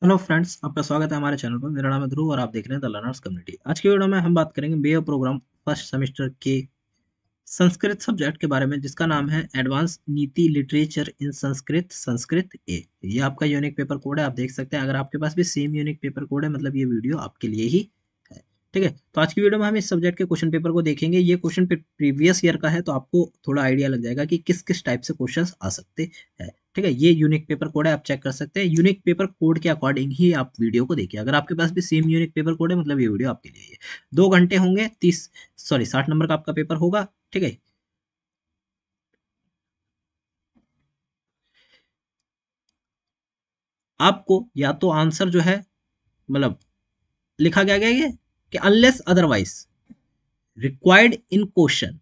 Hello friends, आपका स्वागत है हमारे चैनल पर। मेरा नाम है ध्रुव और आप देख रहे हैं द लर्नर्स कम्युनिटी। आज की वीडियो में हम बात करेंगे बीए प्रोग्राम फर्स्ट सेमेस्टर के संस्कृत सब्जेक्ट के बारे में, जिसका नाम है एडवांस नीति लिटरेचर इन संस्कृत संस्कृत ए। ये आपका यूनिक पेपर कोड है, आप देख सकते हैं। अगर आपके पास भी सेम यूनिक पेपर कोड है, मतलब ये वीडियो आपके लिए ही है। ठीक है, तो आज की वीडियो में हम इस सब्जेक्ट के क्वेश्चन पेपर को देखेंगे। ये क्वेश्चन प्रीवियस ईयर का है, तो आपको थोड़ा आइडिया लग जाएगा कि किस किस टाइप से क्वेश्चन आ सकते हैं। ठीक है, ये यूनिक पेपर कोड है, आप चेक कर सकते हैं। यूनिक पेपर कोड के अकॉर्डिंग ही आप वीडियो को देखिए। अगर आपके पास भी सेम यूनिक पेपर कोड है, मतलब ये वीडियो आपके लिए है। 2 घंटे होंगे, 60 नंबर का आपका पेपर होगा। ठीक है, आपको या तो आंसर जो है, मतलब लिखा गया गया है कि unless otherwise required in question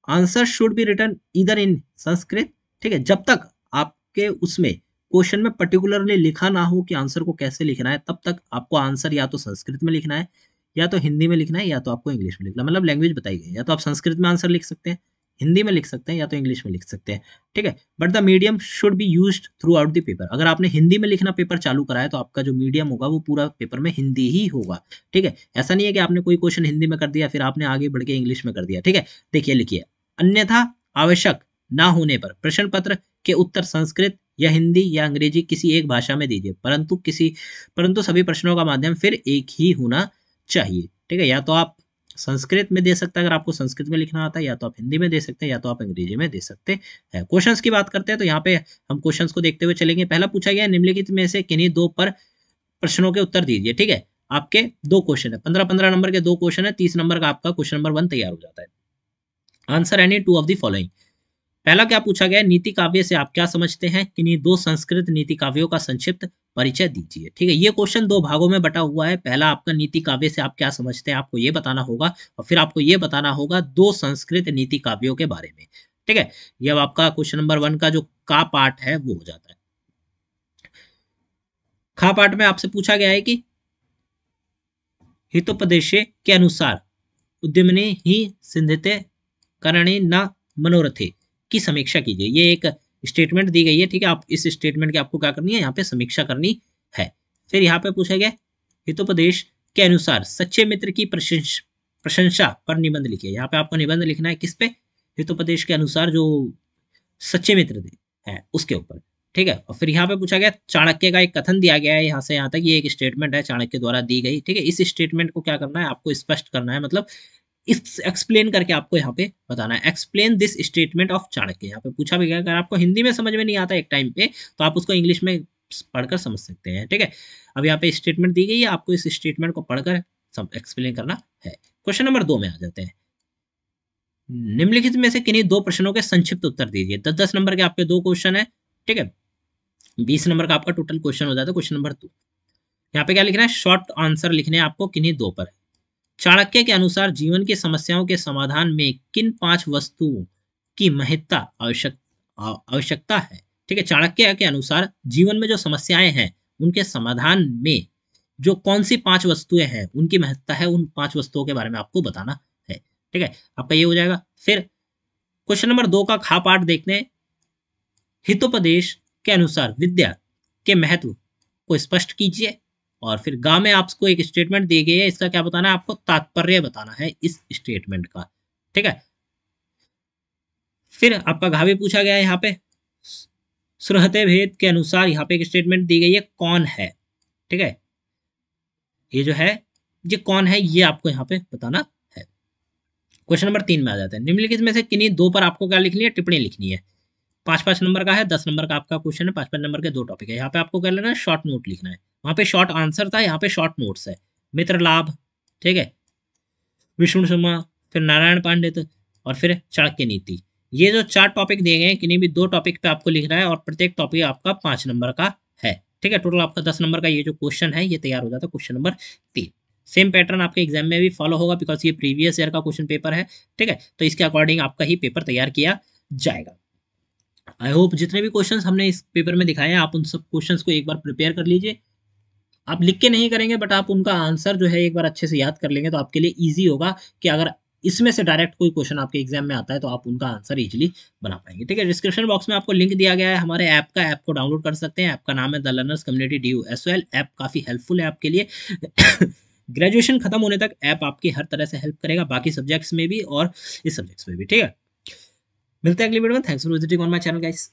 answer should be written इधर इन संस्कृत। ठीक है, जब तक आपके उसमें क्वेश्चन में पर्टिकुलरली लिखा ना हो कि आंसर को कैसे लिखना है, तब तक आपको आंसर या तो संस्कृत में लिखना है, या तो हिंदी में लिखना है, या तो आपको इंग्लिश में लिखना है। मतलब लैंग्वेज बताई गई है, या तो आप संस्कृत में आंसर लिख सकते हैं, हिंदी में लिख सकते हैं, या तो इंग्लिश में लिख सकते हैं। ठीक है, but the medium should be used through out the paper. अगर आपने हिंदी में लिखना पेपर चालू करा है, तो आपका जो मीडियम होगा वो पूरा पेपर में हिंदी ही होगा। ठीक है, ऐसा नहीं है कि आपने कोई क्वेश्चन हिंदी में कर दिया फिर आपने आगे बढ़ के इंग्लिश में कर दिया। ठीक है, देखिए लिखिए, अन्यथा आवश्यक ना होने पर प्रश्न पत्र के उत्तर संस्कृत या हिंदी या अंग्रेजी किसी एक भाषा में दीजिए, परंतु सभी प्रश्नों का माध्यम फिर एक ही होना चाहिए। ठीक है, या तो आप संस्कृत में दे सकते हैं अगर आपको संस्कृत में लिखना आता है, या तो आप हिंदी में दे सकते हैं, या तो आप अंग्रेजी में दे सकते हैं। क्वेश्चंस की बात करते हैं, तो यहाँ पे हम क्वेश्चंस को देखते हुए चलेंगे। पहला पूछा गया, निम्नलिखित में से किन्हीं दो पर प्रश्नों के उत्तर दीजिए। ठीक है, आपके दो क्वेश्चन है, 15-15 नंबर के दो क्वेश्चन है, 30 नंबर का आपका क्वेश्चन नंबर 1 तैयार हो जाता है। Answer any two of the following. पहला क्या पूछा गया, नीति काव्य से आप क्या समझते हैं, किन्हीं दो संस्कृत नीति काव्यों का संक्षिप्त परिचय दीजिए। ठीक है, ये क्वेश्चन दो भागों में बटा हुआ है। पहला आपका नीति काव्य से आप क्या समझते हैं, आपको ये बताना होगा, और फिर आपको ये बताना होगा दो संस्कृत नीति काव्यों के बारे में। ठीक है, ये अब आपका क्वेश्चन नंबर 1 का जो का पार्ट है वो हो जाता है। खा पार्ट में आपसे पूछा गया है कि हितोपदेशे के अनुसार उद्यमने ही सिंधिते करणे न मनोरथे की समीक्षा कीजिए। ये एक स्टेटमेंट दी गई है। ठीक है, आप इस स्टेटमेंट की आपको क्या करनी है, यहाँ पे समीक्षा करनी है। फिर यहाँ पे पूछा गया, हितोपदेश के अनुसार सच्चे मित्र की प्रशंसा पर निबंध लिखिए। यहाँ पे आपको निबंध लिखना है किस पे, हितोपदेश के अनुसार जो सच्चे मित्र थे है उसके ऊपर। ठीक है, और फिर यहाँ पे पूछा गया, चाणक्य का एक कथन दिया गया है, यहाँ से यहाँ तक ये एक स्टेटमेंट है चाणक्य द्वारा दी गई। ठीक है, इस स्टेटमेंट को क्या करना है, आपको स्पष्ट करना है, मतलब इस एक्सप्लेन करके आपको यहाँ पे बताना है। Explain this statement of Chanakya. यहाँ पे पूछा भी गया, अगर आपको हिंदी में समझ में नहीं आता एक टाइम पे, तो आप उसको इंग्लिश में पढ़कर समझ सकते हैं। ठीक है, अब यहाँ पे स्टेटमेंट दी गई है, आपको इस स्टेटमेंट को पढ़कर सब एक्सप्लेन करना है। क्वेश्चन नंबर 2 में आ जाते हैं, निम्नलिखित में से किन्हीं दो प्रश्नों के संक्षिप्त उत्तर दीजिए। 10-10 नंबर के आपके दो क्वेश्चन है। ठीक है, 20 नंबर का आपका टोटल क्वेश्चन हो जाता है। क्वेश्चन नंबर 2, यहाँ पे क्या लिखना है, शॉर्ट आंसर लिखने हैं आपको किन्हीं दो पर। चाणक्य के अनुसार जीवन की समस्याओं के समाधान में किन 5 वस्तुओं की महत्ता आवश्यकता है। ठीक है, चाणक्य के अनुसार जीवन में जो समस्याएं हैं उनके समाधान में जो कौन सी 5 वस्तुएं हैं उनकी महत्ता है, उन 5 वस्तुओं के बारे में आपको बताना है। ठीक है, आपका ये हो जाएगा। फिर क्वेश्चन नंबर 2 का खा पाठ देखते हैं, हितोपदेश के अनुसार विद्या के महत्व को स्पष्ट कीजिए। और फिर गा में आपको एक स्टेटमेंट दी गई है, इसका क्या बताना है, आपको तात्पर्य बताना है इस स्टेटमेंट का। ठीक है, फिर आपका घा भी पूछा गया है, यहाँ पे सुरहते भेद के अनुसार यहाँ पे एक स्टेटमेंट दी गई है, कौन है। ठीक है, ये जो है, ये कौन है, ये आपको यहाँ पे बताना है। क्वेश्चन नंबर 3 में आ जाता है, निम्नलिखित में से किन्हीं दो पर आपको क्या लिखनी है, टिप्पणी लिखनी है। 5-5 नंबर का है, 10 नंबर का आपका क्वेश्चन है, 5-5 नंबर के दो टॉपिक है। यहाँ पे आपको क्या लेना है, शॉर्ट नोट लिखना है। वहां पे शॉर्ट आंसर था, यहाँ पे शॉर्ट नोट्स है। मित्र लाभ, ठीक है, विष्णु शर्मा, फिर नारायण पांडित, और फिर चाणक्य नीति। ये जो 4 टॉपिक दिए गए हैं, किन्हीं भी 2 टॉपिक पे आपको लिखना है, और प्रत्येक टॉपिक आपका 5 नंबर का है। ठीक है, टोटल आपका 10 नंबर का ये जो क्वेश्चन है ये तैयार हो जाता है क्वेश्चन नंबर 3। सेम पैटर्न आपके एग्जाम में भी फॉलो होगा, बिकॉज ये प्रीवियस ईयर का क्वेश्चन पेपर है। ठीक है, तो इसके अकॉर्डिंग आपका ही पेपर तैयार किया जाएगा। आई होप जितने भी क्वेश्चंस हमने इस पेपर में दिखाए हैं, आप उन सब क्वेश्चंस को एक बार प्रिपेयर कर लीजिए। आप लिख के नहीं करेंगे, बट आप उनका आंसर जो है एक बार अच्छे से याद कर लेंगे, तो आपके लिए ईजी होगा कि अगर इसमें से डायरेक्ट कोई क्वेश्चन आपके एग्जाम में आता है तो आप उनका आंसर इजीली बना पाएंगे। ठीक है, डिस्क्रिप्शन बॉक्स में आपको लिंक दिया गया है हमारे ऐप का, ऐप को डाउनलोड कर सकते हैं। ऐप का नाम है the learners community DUSOL। App काफी हेल्पफुल है आपके लिए। ग्रेजुएशन खत्म होने तक ऐप आपकी हर तरह से हेल्प करेगा, बाकी सब्जेक्ट्स में भी और इस सब्जेक्ट्स में भी। ठीक है, मिलते हैं अगली वीडियो में। Thanks for visiting on my channel guys.